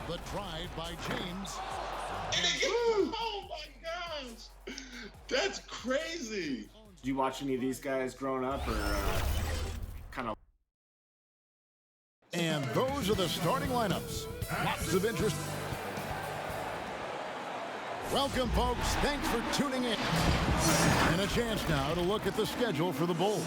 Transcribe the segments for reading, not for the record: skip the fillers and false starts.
The drive by James. Oh my gosh, that's crazy. Did you watch any of these guys growing up, or kind of? And those are the starting lineups. Lots of interest. Welcome, folks. Thanks for tuning in. And a chance now to look at the schedule for the Bulls.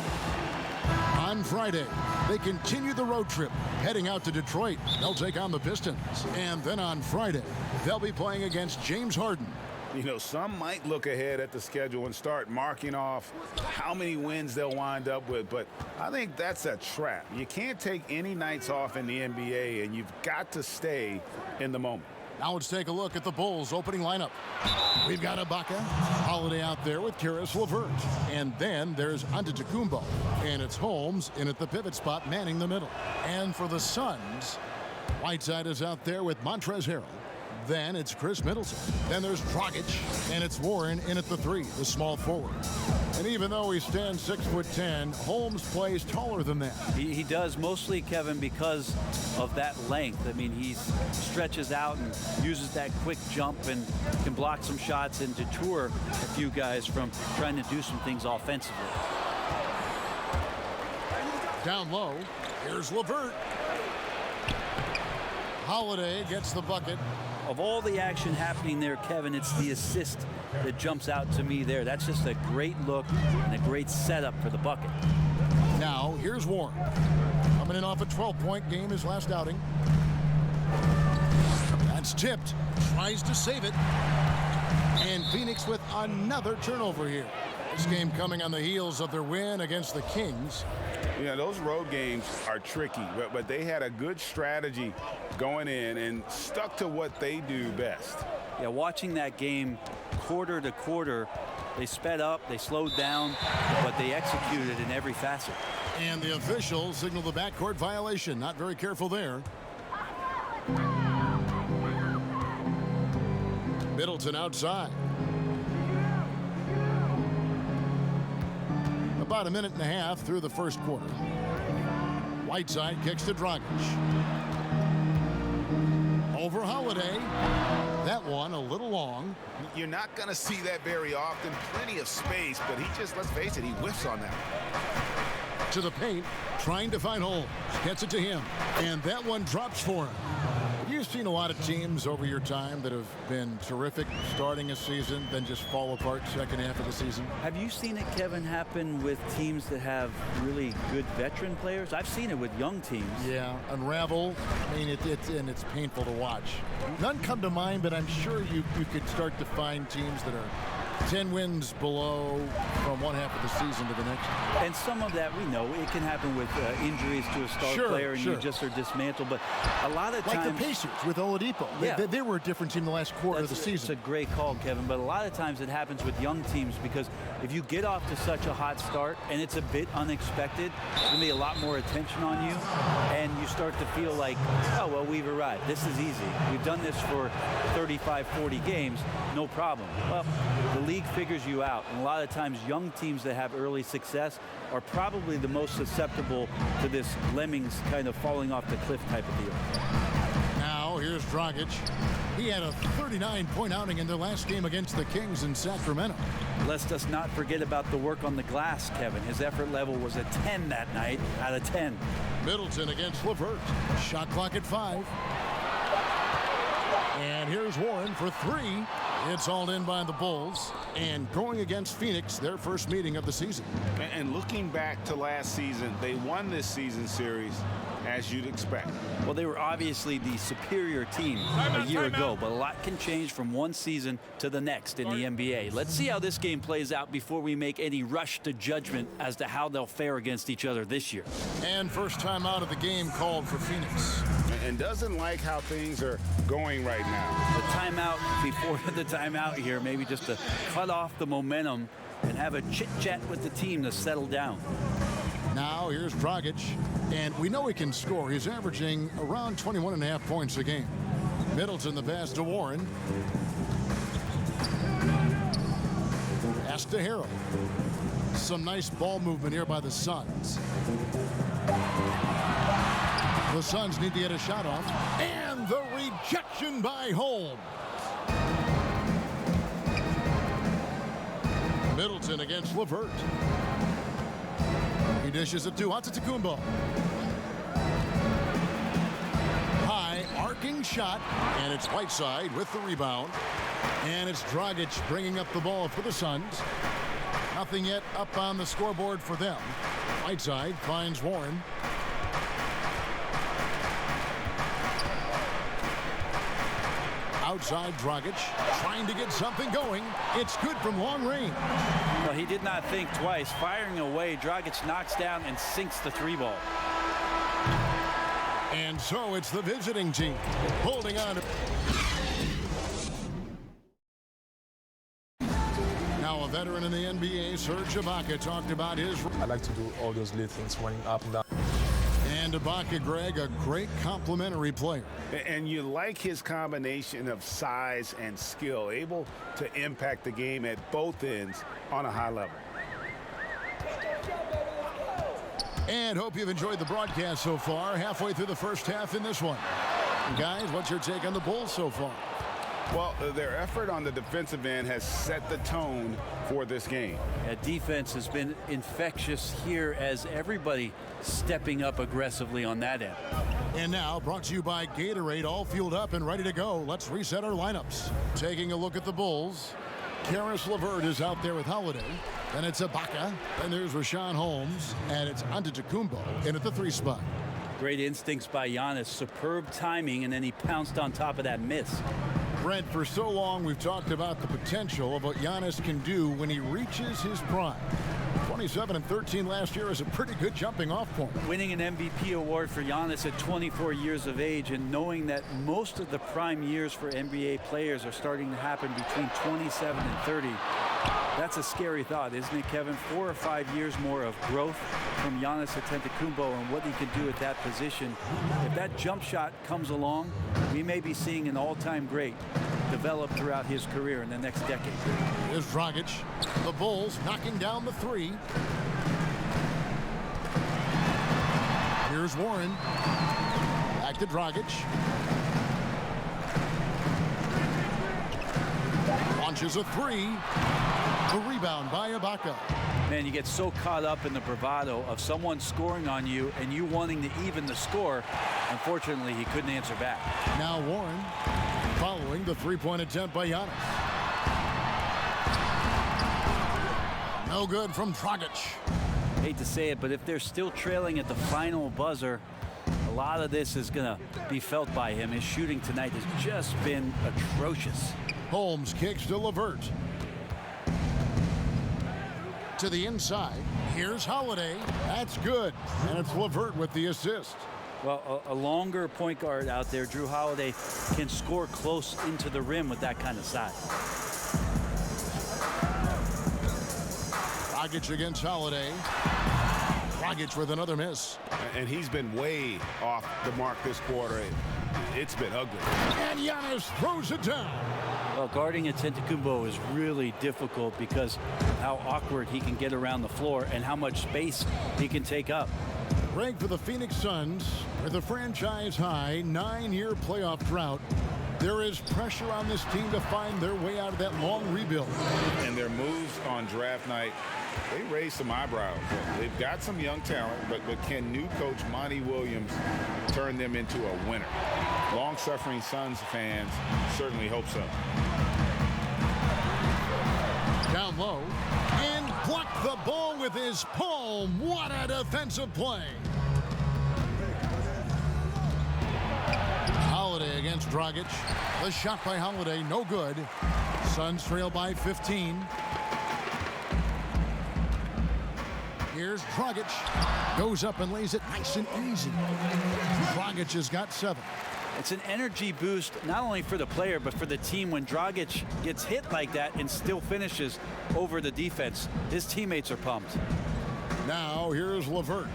On Friday, they continue the road trip, heading out to Detroit. They'll take on the Pistons. And then on Friday, they'll be playing against James Harden. You know, some might look ahead at the schedule and start marking off how many wins they'll wind up with, but I think that's a trap. You can't take any nights off in the NBA, and you've got to stay in the moment. Now let's take a look at the Bulls' opening lineup. We've got Ibaka, Holiday out there with Karis LeVert. And then there's Antetokounmpo. And it's Holmes in at the pivot spot, manning the middle. And for the Suns, Whiteside is out there with Montrezl Harrell. Then it's Chris Middleton. Then there's Dragic, and it's Warren in at the 3, the small forward. And even though he stands 6'10", Holmes plays taller than that. He does, mostly, Kevin, because of that length. I mean, he stretches out and uses that quick jump and can block some shots and deter a few guys from trying to do some things offensively. Down low, here's LeVert. Holiday gets the bucket. Of all the action happening there, Kevin, it's the assist that jumps out to me there. That's just a great look and a great setup for the bucket. Now, here's Warren. Coming in off a 12-point game his last outing. That's tipped. Tries to save it. And Phoenix with another turnover here. This game coming on the heels of their win against the Kings. Yeah, those road games are tricky, but they had a good strategy going in and stuck to what they do best. Yeah, watching that game quarter to quarter, they sped up, they slowed down, but they executed in every facet. And the officials signal the backcourt violation. Not very careful there. Middleton outside. About a minute and a half through the first quarter. Whiteside kicks to Dragic. Over Holiday. That one a little long. You're not going to see that very often. Plenty of space, but he just, let's face it, he whiffs on that. To the paint, trying to find Holmes. Gets it to him. And that one drops for him. You've seen a lot of teams over your time that have been terrific starting a season, then just fall apart second half of the season. Have you seen it, Kevin, happen with teams that have really good veteran players? I've seen it with young teams. Yeah, unravel. I mean, it's painful to watch. None come to mind, but I'm sure you could start to find teams that are 10 wins below from one half of the season to the next. And some of that we know. It can happen with injuries to a star player and you just are dismantled. But a lot of times... Like the Pacers with Oladipo. Yeah. They were a different team the last quarter of the season. It's a great call, Kevin. But a lot of times it happens with young teams because if you get off to such a hot start and it's a bit unexpected, there's going to be a lot more attention on you. And you start to feel like, oh, well, we've arrived. This is easy. We've done this for 35, 40 games. No problem. Well, the league figures you out, and a lot of times young teams that have early success are probably the most susceptible to this lemmings kind of falling off the cliff type of deal. Now here's Dragic. He had a 39-point outing in their last game against the Kings in Sacramento. Let's just not forget about the work on the glass, Kevin. His effort level was a 10 that night out of 10. Middleton against LeVert. Shot clock at 5. And here's Warren for 3. It's all in by the Bulls. And going against Phoenix, their first meeting of the season. And looking back to last season, they won this season series as you'd expect. Well, they were obviously the superior team a year ago, but a lot can change from one season to the next in the NBA. Let's see how this game plays out before we make any rush to judgment as to how they'll fare against each other this year. And first time out of the game called for Phoenix. And doesn't like how things are going right now. The timeout before the timeout here, maybe just to cut off the momentum and have a chit-chat with the team to settle down. Now here's Dragic, and we know he can score. He's averaging around 21.5 points a game. Middleton the pass to Warren. Pass to Harrell. Some nice ball movement here by the Suns. The Suns need to get a shot off, and And the rejection by Holmes. Middleton against LeVert. He dishes it to Antetokounmpo. High arcing shot, and it's Whiteside with the rebound. And it's Dragic bringing up the ball for the Suns. Nothing yet up on the scoreboard for them. Whiteside finds Warren. Outside Dragic, trying to get something going. It's good from long range. Well, he did not think twice. Firing away, Dragic knocks down and sinks the three ball. And so it's the visiting team holding on. Now a veteran in the NBA, Serge Ibaka, talked about his. I like to do all those little things, running up and down. And Ibaka, Greg, a great complimentary player. And you like his combination of size and skill, able to impact the game at both ends on a high level. And hope you've enjoyed the broadcast so far. Halfway through the first half in this one. Guys, what's your take on the Bulls so far? Well, their effort on the defensive end has set the tone for this game. Yeah, defense has been infectious here as everybody stepping up aggressively on that end. And now, brought to you by Gatorade, all fueled up and ready to go. Let's reset our lineups. Taking a look at the Bulls. Karis LeVert is out there with Holiday. Then it's Ibaka. Then there's Rashawn Holmes. And it's Antetokounmpo in at the 3 spot. Great instincts by Giannis. Superb timing, and then he pounced on top of that miss. Brent, for so long we've talked about the potential of what Giannis can do when he reaches his prime. 27 and 13 last year is a pretty good jumping off point. Winning an MVP award for Giannis at 24 years of age, and knowing that most of the prime years for NBA players are starting to happen between 27 and 30. That's a scary thought, isn't it, Kevin? 4 or 5 years more of growth from Giannis Antetokounmpo and what he can do at that position. If that jump shot comes along, we may be seeing an all-time great develop throughout his career in the next decade. Here's Dragic. The Bulls knocking down the 3. Here's Warren. Back to Dragic. Launches a 3. The rebound by Ibaka. Man, you get so caught up in the bravado of someone scoring on you and you wanting to even the score. Unfortunately, he couldn't answer back. Now Warren following the 3-point attempt by Giannis. No good from Dragic. Hate to say it, but if they're still trailing at the final buzzer, a lot of this is going to be felt by him. His shooting tonight has just been atrocious. Holmes kicks to LeVert. To the inside. Here's Holiday. That's good. And it's LeVert with the assist. Well, a longer point guard out there, Drew Holiday, can score close into the rim with that kind of size. Dragic against Holiday. Dragic with another miss. And he's been way off the mark this quarter. It's been ugly. And Giannis throws it down. Well, guarding Antetokounmpo is really difficult because of how awkward he can get around the floor and how much space he can take up. Greg, for the Phoenix Suns, with a franchise-high 9-year playoff drought, there is pressure on this team to find their way out of that long rebuild. And their moves on draft night, they raised some eyebrows. They've got some young talent, but can new coach Monty Williams turn them into a winner? Long-suffering Suns fans certainly hope so. Down low, and blocked the ball with his palm. What a defensive play. Holiday against Dragic. The shot by Holiday, no good. Suns trail by 15. Here's Dragic. Goes up and lays it nice and easy. Dragic has got 7. It's an energy boost not only for the player but for the team when Dragic gets hit like that and still finishes over the defense. His teammates are pumped. Now here's LeVert.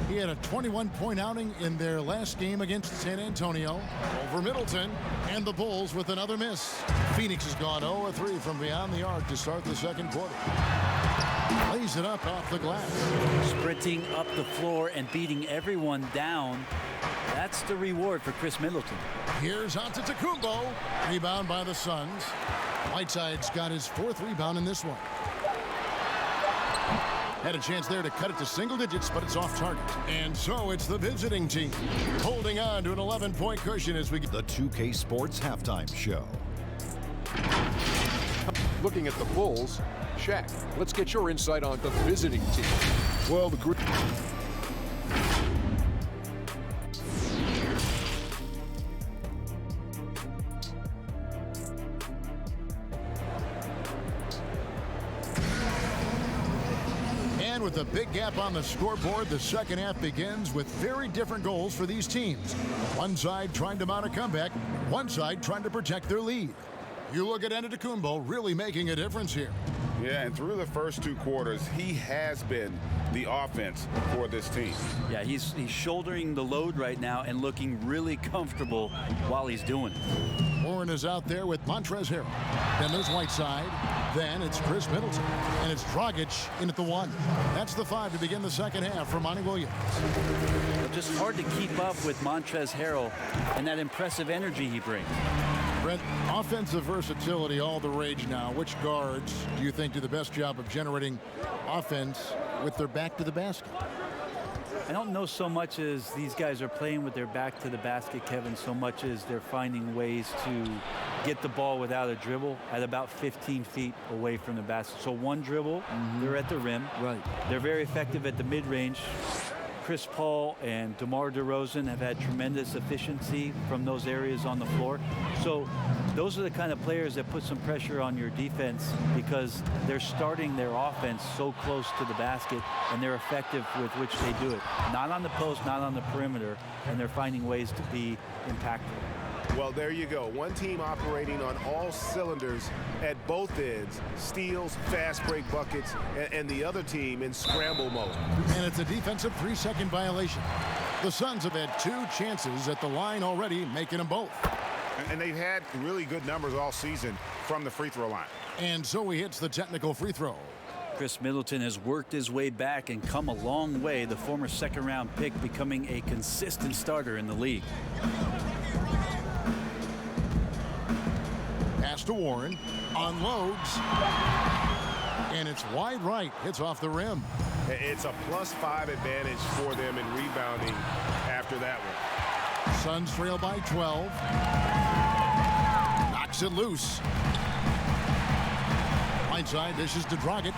He had a 21-point outing in their last game against San Antonio over Middleton, and the Bulls with another miss. Phoenix has gone 0-3 from beyond the arc to start the second quarter. Lays it up off the glass. Sprinting up the floor and beating everyone down. That's the reward for Chris Middleton. Here's Antetokounmpo. Rebound by the Suns. Whiteside's got his 4th rebound in this one. Had a chance there to cut it to single digits, but it's off target. And so it's the visiting team holding on to an 11-point cushion as we get The 2K Sports Halftime Show. Looking at the Bulls, Shaq, let's get your insight on the visiting team. Well, the group. And with a big gap on the scoreboard, the second half begins with very different goals for these teams. One side trying to mount a comeback, one side trying to protect their lead. You look at Antetokounmpo really making a difference here. Yeah, and through the first 2 quarters, he has been the offense for this team. Yeah, he's shouldering the load right now and looking really comfortable while he's doing it. Warren is out there with Montrezl Harrell. Then there's Whiteside. Then it's Chris Middleton. And it's Dragic in at the 1. That's the 5 to begin the second half for Monty Williams. Just hard to keep up with Montrezl Harrell and that impressive energy he brings. Brent, offensive versatility all the rage now. Which guards do you think do the best job of generating offense with their back to the basket? I don't know so much as these guys are playing with their back to the basket, Kevin, so much as they're finding ways to get the ball without a dribble at about 15 feet away from the basket. So one dribble, they're at the rim. Right. They're very effective at the mid-range. Chris Paul and DeMar DeRozan have had tremendous efficiency from those areas on the floor. So those are the kind of players that put some pressure on your defense because they're starting their offense so close to the basket and they're effective with which they do it. Not on the post, not on the perimeter, and they're finding ways to be impactful. Well, there you go. One team operating on all cylinders at both ends. Steals, fast break buckets, and the other team in scramble mode. And it's a defensive 3-second violation. The Suns have had 2 chances at the line already, making them both. And they've had really good numbers all season from the free throw line. And so he hits the technical free throw. Chris Middleton has worked his way back and come a long way, the former second-round pick becoming a consistent starter in the league. Pass to Warren, unloads, and it's wide right. Hits off the rim. It's a +5 advantage for them in rebounding after that one. Suns trail by 12. Knocks it loose. Whiteside dishes to Dragic.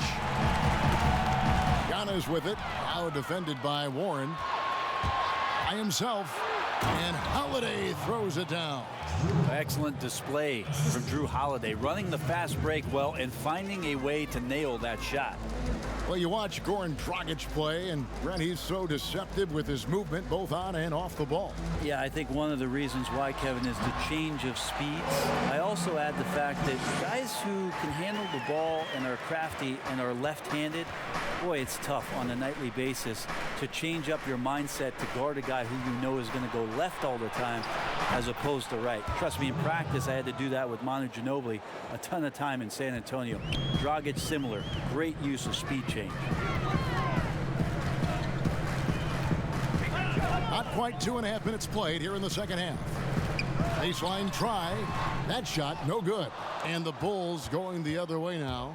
Giannis with it. Now defended by Warren. By himself. And Holiday throws it down. Excellent display from Drew Holiday, running the fast break well and finding a way to nail that shot. Well, you watch Goran Dragic play, and Brent, he's so deceptive with his movement, both on and off the ball. Yeah, I think one of the reasons why, Kevin, is the change of speeds. I also add the fact that guys who can handle the ball and are crafty and are left-handed, boy, it's tough on a nightly basis to change up your mindset to guard a guy who you know is going to go left all the time as opposed to right. Trust me, in practice, I had to do that with Manu Ginobili a ton of time in San Antonio. Dragic, similar. Great use of speed change. Not quite 2.5 minutes played here in the second half. Baseline try. That shot, no good. And the Bulls going the other way now.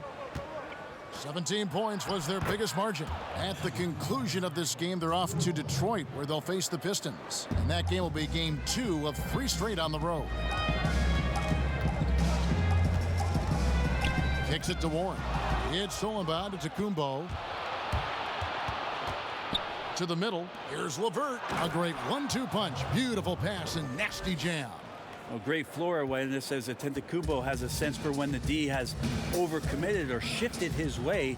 17 points was their biggest margin. At the conclusion of this game, they're off to Detroit, where they'll face the Pistons. And that game will be game 2 of 3 straight on the road. Kicks it to Warren. It's stolen by Antetokounmpo. To the middle. Here's LeVert. A great 1-2 punch. Beautiful pass and nasty jam. A great floor awareness as Antetokounmpo has a sense for when the D has overcommitted or shifted his way,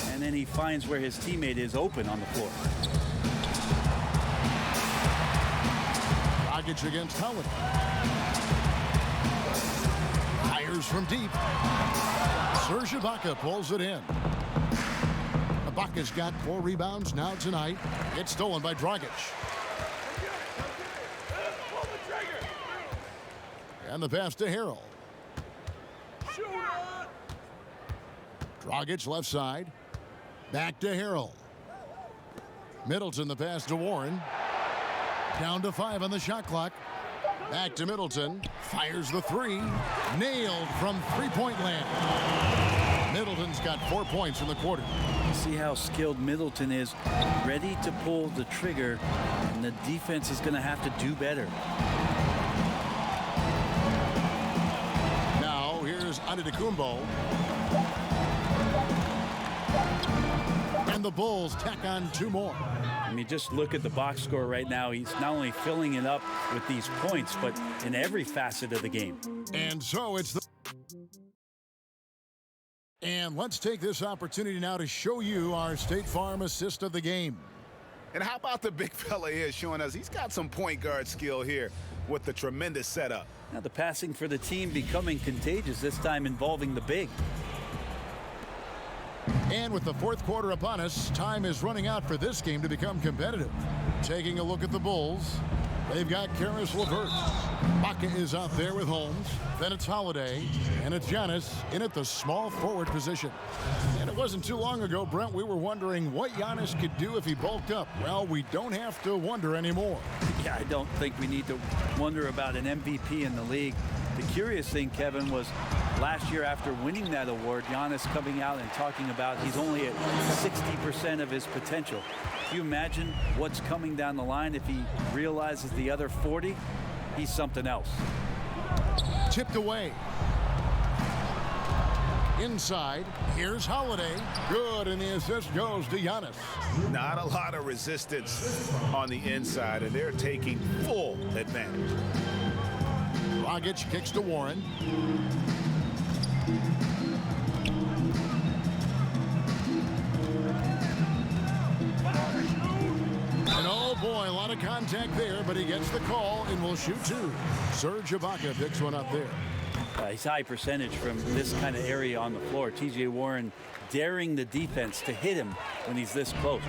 and then he finds where his teammate is open on the floor. Dragic against Howard. Fires from deep. Serge Ibaka pulls it in. Ibaka's got 4 rebounds now tonight. It's stolen by Dragic. And the pass to Harrell. Dragic left side. Back to Harrell. Middleton, the pass to Warren. Down to 5 on the shot clock. Back to Middleton. Fires the 3. Nailed from three-point land. Middleton's got 4 points in the quarter. See how skilled Middleton is, ready to pull the trigger, and the defense is going to have to do better. Now here's Antetokounmpo. And the Bulls tack on 2 more. I mean, just look at the box score right now. He's not only filling it up with these points, but in every facet of the game. And so it's the... And let's take this opportunity now to show you our State Farm assist of the game. And how about the big fella here showing us he's got some point guard skill here with the tremendous setup. Now the passing for the team becoming contagious, this time involving the big. And with the 4th quarter upon us, time is running out for this game to become competitive. Taking a look at the Bulls, they've got Karis LeVert. Baca is out there with Holmes. Then it's Holiday, and it's Giannis in at the small forward position. And it wasn't too long ago, Brent, we were wondering what Giannis could do if he bulked up. Well, we don't have to wonder anymore. Yeah, I don't think we need to wonder about an MVP in the league. The curious thing, Kevin, was last year after winning that award, Giannis coming out and talking about he's only at 60% of his potential. Can you imagine what's coming down the line if he realizes the other 40? He's something else. Tipped away. Inside, here's Holiday. Good, and the assist goes to Giannis. Not a lot of resistance on the inside, and they're taking full advantage. Dragic kicks to Warren. And oh boy, a lot of contact there, but he gets the call and will shoot 2. Serge Ibaka picks one up there. He's high percentage from this kind of area on the floor. T.J. Warren daring the defense to hit him when he's this close.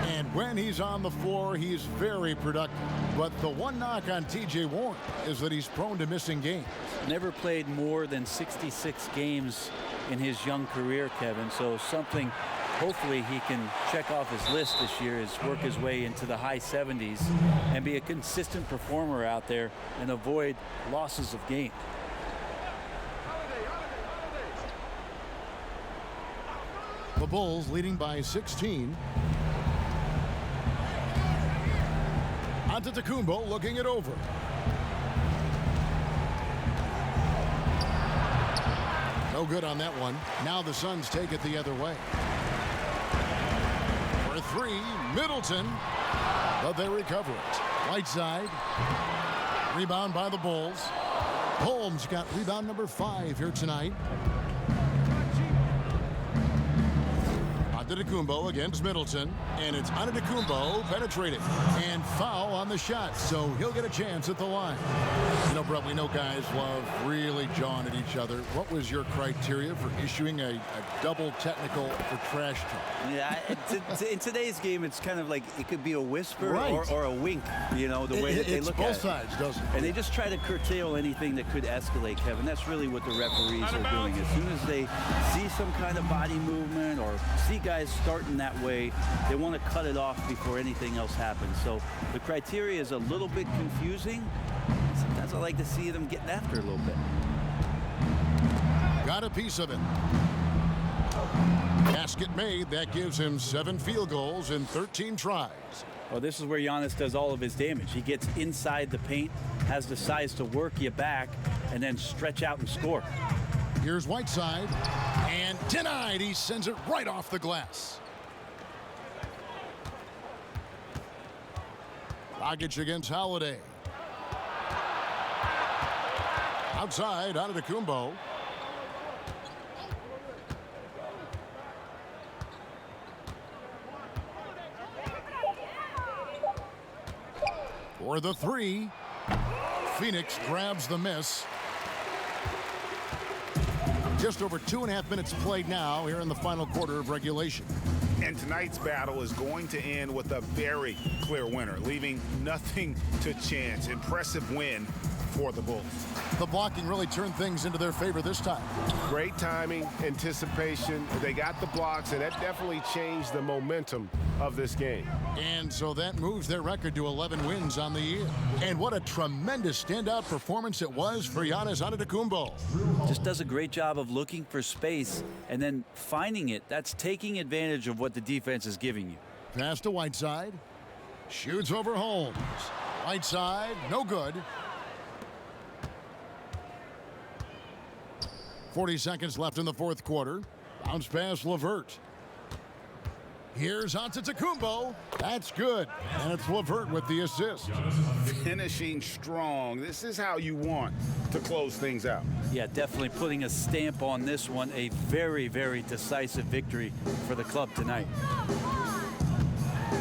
And when he's on the floor, he's very productive. But the one knock on T.J. Warren is that he's prone to missing games. Never played more than 66 games in his young career, Kevin. So something hopefully he can check off his list this year is work his way into the high 70s and be a consistent performer out there and avoid losses of game. The Bulls leading by 16. Antetokounmpo looking it over. No good on that one. Now the Suns take it the other way. For 3, Middleton, but they recover it. Whiteside, rebound by the Bulls. Holmes got rebound number 5 here tonight. Antetokounmpo against Middleton, and it's Antetokounmpo penetrating and foul on the shot, so he'll get a chance at the line. You know, Brett, we know guys love really jawing at each other. What was your criteria for issuing a double technical for trash talk? Yeah, in today's game, it's kind of like it could be a whisper Right. or a wink, you know, the way that they look at it. It's both sides, doesn't it? And they just try to curtail anything that could escalate, Kevin. That's really what the referees are doing. As soon as they see some kind of body movement or see guys starting that way, they want to cut it off before anything else happens. So the criteria is a little bit confusing. Sometimes I like to see them getting after a little bit. Got a piece of it. Basket made. That gives him 7 field goals in 13 tries. Well, this is where Giannis does all of his damage. He gets inside the paint, has the size to work you back, and then stretch out and score. Here's Whiteside, and denied. He sends it right off the glass. Dragic against Holiday. Outside, Antetokounmpo. For the 3, Phoenix grabs the miss. Just over 2.5 minutes played now here in the final quarter of regulation. And tonight's battle is going to end with a very clear winner, leaving nothing to chance. Impressive win for the Bulls. The blocking really turned things into their favor this time. Great timing, anticipation. They got the blocks, and that definitely changed the momentum of this game. And so that moves their record to 11 wins on the year. And what a tremendous standout performance it was for Giannis Antetokounmpo. Just does a great job of looking for space and then finding it. That's taking advantage of what the defense is giving you. Pass to Whiteside. Shoots over Holmes. Whiteside, no good. 40 seconds left in the fourth quarter. Bounce pass LeVert. Here's Antetokounmpo. That's good. And it's LeVert with the assist. Finishing strong. This is how you want to close things out. Yeah, definitely putting a stamp on this one. A very, very decisive victory for the club tonight.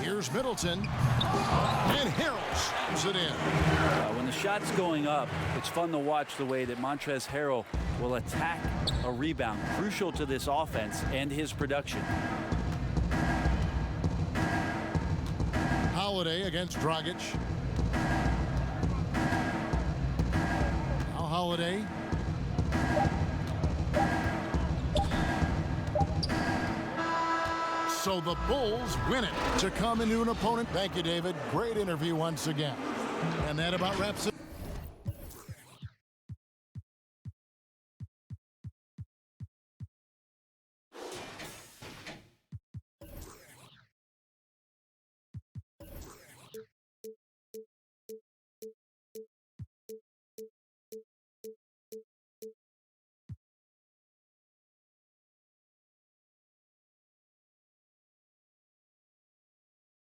Here's Middleton. And Harrell slams it in. When the shot's going up, it's fun to watch the way that Montrezl Harrell will attack a rebound. Crucial to this offense and his production. Holiday against Dragic. Now Holiday. So the Bulls win it to come into an opponent. Thank you, David. Great interview once again. And that about wraps it.